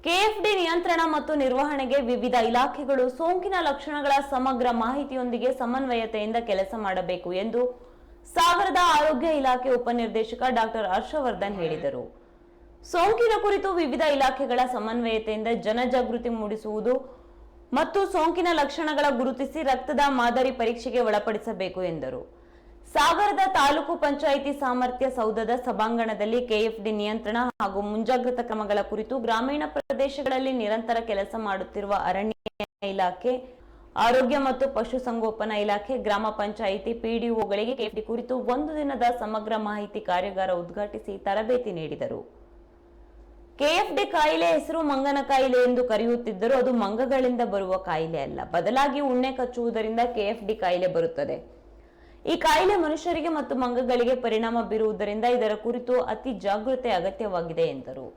KFD ನಿಯಂತ್ರಣ ಮತ್ತು ನಿರ್ವಹಣೆಗೆ ವಿವಿಧ ಇಲಾಖೆಗಳು ಸೋಂಕಿನ ಲಕ್ಷಣಗಳ ಸಮಗ್ರ ಮಾಹಿತಿಯೊಂದಿಗೆ ಸಮನ್ವಯತೆಯಿಂದ ಕೆಲಸ ಮಾಡಬೇಕು ಎಂದು ಸಾಗರದ ಆರೋಗ್ಯ ಇಲಾಖೆ ಉಪನಿರ್ದೇಶಕ ಡಾಕ್ಟರ್ ಹರ್ಷವರ್ಧನ್ ಹೇಳಿದರು. ಸೋಂಕಿನ ಕುರಿತು ವಿವಿಧ ಇಲಾಖೆಗಳ ಸಮನ್ವಯತೆಯಿಂದ ಜನಜಾಗೃತಿ ಮೂಡಿಸುವುದು ಮತ್ತು ಸೋಂಕಿನ ಲಕ್ಷಣಗಳ ಗುರುತಿಸಿ ರಕ್ತದ ಮಾದರಿ ಪರೀಕ್ಷೆಗೆ ಒಳಪಡಿಸಬೇಕು ಎಂದರು. ಸಾಗರದ ತಾಲೂಕು ಪಂಚಾಯಿತಿ ಸಾಮರ್ಥ್ಯ ಸೌಧದ ಸಭಾಂಗಣದಲ್ಲಿ ಕೆಎಫ್ಡಿ ನಿಯಂತ್ರಣ ಹಾಗೂ ಮುಂಜಾಗ್ರತಾ ಕ್ರಮಗಳ ಕುರಿತು ಗ್ರಾಮೀಣ ಪ್ರದೇಶಗಳಲ್ಲಿ ನಿರಂತರ ಕೆಲಸ ಮಾಡುತ್ತಿರುವ ಅರಣ್ಯ ಇಲಾಖೆ, ಆರೋಗ್ಯ ಮತ್ತು ಪಶುಸಂಗೋಪನಾ ಇಲಾಖೆ, ಗ್ರಾಮ ಪಂಚಾಯಿತಿ ಪಿಡಿಒಗಳಿಗೆ ಕೆಎಫ್ಡಿ ಕುರಿತು ಒಂದು ದಿನದ ಸಮಗ್ರ ಮಾಹಿತಿ ಕಾರ್ಯಾಗಾರ ಉದ್ಘಾಟಿಸಿ ತರಬೇತಿ ನೀಡಿದರು. ಕೆಎಫ್ಡಿ ಕಾಯಿಲೆ ಹೆಸರು ಮಂಗನ ಕಾಯಿಲೆ ಎಂದು ಕರೆಯುತ್ತಿದ್ದರೂ ಅದು ಮಂಗಗಳಿಂದ ಬರುವ ಕಾಯಿಲೆ ಅಲ್ಲ. ಬದಲಾಗಿ ಉಣ್ಣೆ ಕಚ್ಚುವುದರಿಂದ ಕೆಎಫ್ಡಿ ಕಾಯಿಲೆ ಬರುತ್ತದೆ. ಈ ಕಾಯಿಲೆ ಮನುಷ್ಯರಿಗೆ ಮತ್ತು ಮಂಗಗಳಿಗೆ ಪರಿಣಾಮ ಬೀರುವುದರಿಂದ ಇದರ ಕುರಿತು ಅತಿ ಜಾಗೃತಿ ಅಗತ್ಯವಾಗಿದೆ ಎಂದರು.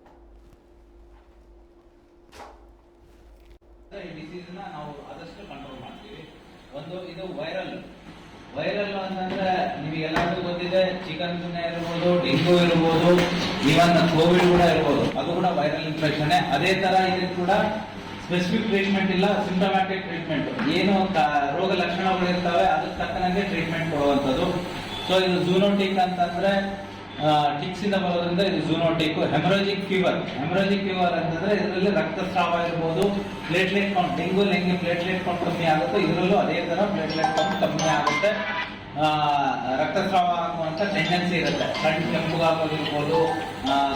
ಇದು ವೈರಲ್ ಅಂತಂದ್ರೆ ನಿಮಗೆಲ್ಲರಿಗೂ ಗೊತ್ತಿದೆ, ಚಿಕನ್ ಗುನ್ಯಾ ಇರ್ಬೋದು, ಡೆಂಗು ಇರ್ಬೋದು, ಈವನ್ ಕೋವಿಡ್ ಕೂಡ ಇರ್ಬೋದು, ಅದು ಕೂಡ ವೈರಲ್ ಇನ್ಫೆಕ್ಷನ್. ಅದೇ ತರ ಇದಕ್ಕೆ ಕೂಡ ಸ್ಪೆಸಿಫಿಕ್ ಟ್ರೀಟ್ಮೆಂಟ್ ಇಲ್ಲ, ಸಿಂಪ್ಟಮ್ಯಾಟಿಕ್ ಟ್ರೀಟ್ಮೆಂಟ್. ಏನು ರೋಗ ಲಕ್ಷಣಗಳು ಇರ್ತವೆ ಅದಕ್ಕೆ ತಕ್ಕನಂಗೆ ಟ್ರೀಟ್ಮೆಂಟ್ ಕೊಡುವಂಥದ್ದು. ಸೊ ಇದು ಝೂನೋಟಿಕ್ ಅಂತಂದ್ರೆ ಟಿಕ್ಸ್ ಇಂದ ಬರೋದ್ರಿಂದ ಇದು ಝೂನೋಟಿಕ್. ಹೆಮರಾಜಿಕ್ ಫೀವರ್ ಅಂತಂದ್ರೆ ಇದರಲ್ಲಿ ರಕ್ತಸ್ರಾವ ಇರ್ಬೋದು, ಪ್ಲೇಟ್ಲೆಟ್ ಕೌಂಟ್, ಡೆಂಗು ಹೆಂಗೆ ಪ್ಲೇಟ್ಲೆಟ್ ಕೌಂಟ್ ಕಮ್ಮಿ ಆಗುತ್ತೆ, ಇದರಲ್ಲೂ ಅದೇ ತರ ಪ್ಲೇಟ್ಲೆಟ್ ಕೌಂಟ್ ಕಮ್ಮಿ ಆಗುತ್ತೆ. ರಕ್ತಸ್ರಾವ ಆಗುವಂತ ಟೆಂಡೆನ್ಸಿ ಇರುತ್ತೆ. ಕಣ್ಣು ಕೆಂಪುಗಾಗೋದಿರ್ಬೋದು,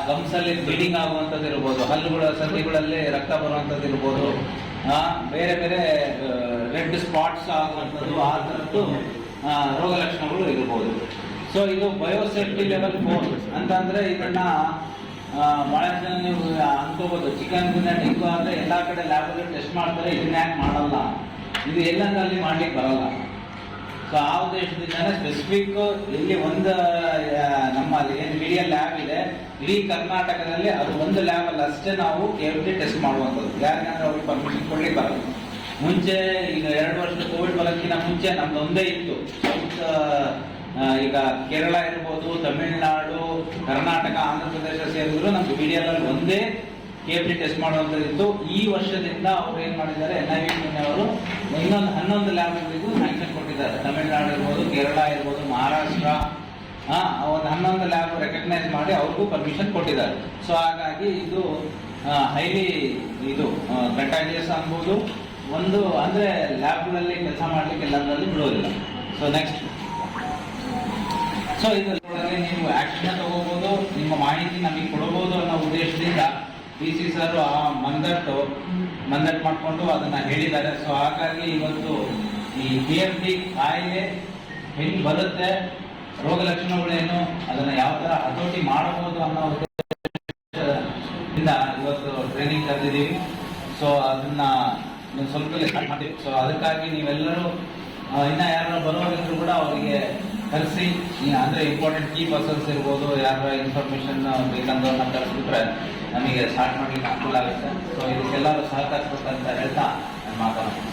ಗಮ್ಸಲ್ಲಿ ಬ್ಲೀಡಿಂಗ್ ಆಗುವಂಥದ್ದು ಇರ್ಬೋದು, ಹಲ್ಲುಗಳ ಸಂಧಿಗಳಲ್ಲಿ ರಕ್ತ ಬರುವಂಥದ್ದು ಇರ್ಬೋದು, ಬೇರೆ ಬೇರೆ ರೆಡ್ ಸ್ಪಾಟ್ಸ್ ಆಗುವಂಥದ್ದು, ಆ ಥರದ್ದು ರೋಗ ಲಕ್ಷಣಗಳು ಇರ್ಬೋದು. ಸೊ ಇದು ಬಯೋಸೇಫ್ಟಿ ಲೆವೆಲ್ 4 ಅಂತಂದ್ರೆ ಇದನ್ನ ಬಹಳ ಜನ ನೀವು ಅನ್ಕೋಬಹುದು, ಚಿಕನ್ ಗುನ್ಯಾ ಡೆಂಗು ಅಂದ್ರೆ ಎಲ್ಲಾ ಕಡೆ ಲ್ಯಾಬಲ್ಲಿ ಟೆಸ್ಟ್ ಮಾಡ್ತಾರೆ, ಇದನ್ನ ಯಾಕೆ ಮಾಡಲ್ಲ, ಇದು ಎಲ್ಲಂದಲ್ಲಿ ಮಾಡ್ಲಿಕ್ಕೆ ಬರಲ್ಲ. ಸೊ ಆ ಉದ್ದೇಶದಿಂದ ಸ್ಪೆಸಿಫಿಕ್ ಇಲ್ಲಿ ಒಂದು ನಮ್ಮ ಏನು ಮೀಡಿಯಾ ಲ್ಯಾಬ್ ಇದೆ, ಇಡೀ ಕರ್ನಾಟಕದಲ್ಲಿ ಅದು ಒಂದು ಲ್ಯಾಬ್ ಅಲ್ಲಿ ಅಷ್ಟೇ ನಾವು ಕೆಎಫ್ಡಿ ಟೆಸ್ಟ್ ಮಾಡುವಂಥದ್ದು. ಯಾಕಂದ್ರೆ ಅವ್ರಿಗೆ ಪರ್ಮಿಷನ್ ಕೊಡ್ಲಿಕ್ಕೆ ಬರಲ್ಲ. ಮುಂಚೆ ಈಗ 2 ವರ್ಷದ ಕೋವಿಡ್ ಬರೋಕ್ಕಿಂತ ಮುಂಚೆ ನಮ್ದು ಒಂದೇ ಇತ್ತು. ಈಗ ಕೇರಳ ಇರ್ಬೋದು, ತಮಿಳುನಾಡು, ಕರ್ನಾಟಕ, ಆಂಧ್ರ ಪ್ರದೇಶ ಸೇರಿದ್ರು ನಮ್ದು ಮೀಡಿಯಾದಲ್ಲಿ ಒಂದೇ ಕೆಎಫ್ಡಿ ಟೆಸ್ಟ್ ಮಾಡುವಂಥದ್ದು. ಈ ವರ್ಷದಿಂದ ಅವ್ರು ಏನ್ ಮಾಡಿದ್ದಾರೆ, NIV ಅವರು ಇನ್ನೊಂದು 11 ಲ್ಯಾಬ್ಗಳಿಗೂ ಸ್ಯಾಂಕ್ಷನ್ ಕೊಟ್ಟಿದ್ದಾರೆ. ತಮಿಳುನಾಡು ಇರ್ಬೋದು, ಕೇರಳ ಇರ್ಬೋದು, ಮಹಾರಾಷ್ಟ್ರ, ಒಂದು 11 ಲ್ಯಾಬ್ ರೆಕಗ್ನೈಸ್ ಮಾಡಿ ಅವ್ರಿಗೂ ಪರ್ಮಿಷನ್ ಕೊಟ್ಟಿದ್ದಾರೆ. ಸೊ ಹಾಗಾಗಿ ಇದು ಹೈಲಿ ಇದು ಕಂಟಾಜಿಯಸ್ ಅನ್ಬೋದು. ಒಂದು ಅಂದ್ರೆ ಲ್ಯಾಬ್ಗಳಲ್ಲಿ ಕೆಲಸ ಮಾಡ್ಲಿಕ್ಕೆ ಎಲ್ಲದರಲ್ಲಿ ಬಿಡೋದಿಲ್ಲ. ಸೊ ನೆಕ್ಸ್ಟ್, ಸೊ ಇದರಲ್ಲಿ ನೀವು ಆಕ್ಷನ್ ತಗೋಬಹುದು, ನಿಮ್ಮ ಮಾಹಿತಿ ನಮಗೆ ಕೊಡಬಹುದು ಅನ್ನೋ ಉದ್ದೇಶದಿಂದ DC ಸರ್ ಮಂದಟ್ ಮಾಡಿಕೊಂಡು ಅದನ್ನ ಹೇಳಿದ್ದಾರೆ. ಸೊ ಹಾಗಾಗಿ ಇವತ್ತು ಈ ಕೆಎಫ್ಡಿ ಕಾಯಿಲೆ ಹೆಂಗ್ ಬರುತ್ತೆ, ರೋಗ ಲಕ್ಷಣಗಳೇನು, ಅದನ್ನ ಯಾವ ತರ ಹತೋಟಿ ಮಾಡಬಹುದು ಅನ್ನೋ ಉದ್ದೇಶದಿಂದ ಇವತ್ತು ಟ್ರೈನಿಂಗ್ ಕರೆದಿದ್ದೀವಿ. ಸೊ ಅದನ್ನ ಸ್ವಲ್ಪ ಸ್ಟಾರ್ಟ್ ಮಾಡ್ತೀವಿ. ಸೊ ಅದಕ್ಕಾಗಿ ನೀವೆಲ್ಲರೂ ಇನ್ನ ಯಾರು ಬರೋರಿದ್ರು ಕೂಡ ಅವರಿಗೆ ಕರೆಸಿ, ಅಂದ್ರೆ ಇಂಪಾರ್ಟೆಂಟ್ ಕೀ ಪರ್ಸನ್ಸ್ ಇರ್ಬೋದು, ಯಾರ ಇನ್ಫಾರ್ಮೇಶನ್ ಬೇಕಂದವ್ರನ್ನ ಕರೆಸ್ಬಿಟ್ರೆ ನಮಗೆ ಸ್ಟಾರ್ಟ್ ಮಾಡ್ಲಿಕ್ಕೆ ಅನುಕೂಲ ಆಗುತ್ತೆ. ಸೊ ಇದಕ್ಕೆಲ್ಲರೂ ಸಹಕರಿಸ್ಬೇಕಂತ ಹೇಳ್ತಾ ನಾನು ಮಾತಾಡ್ತೀನಿ.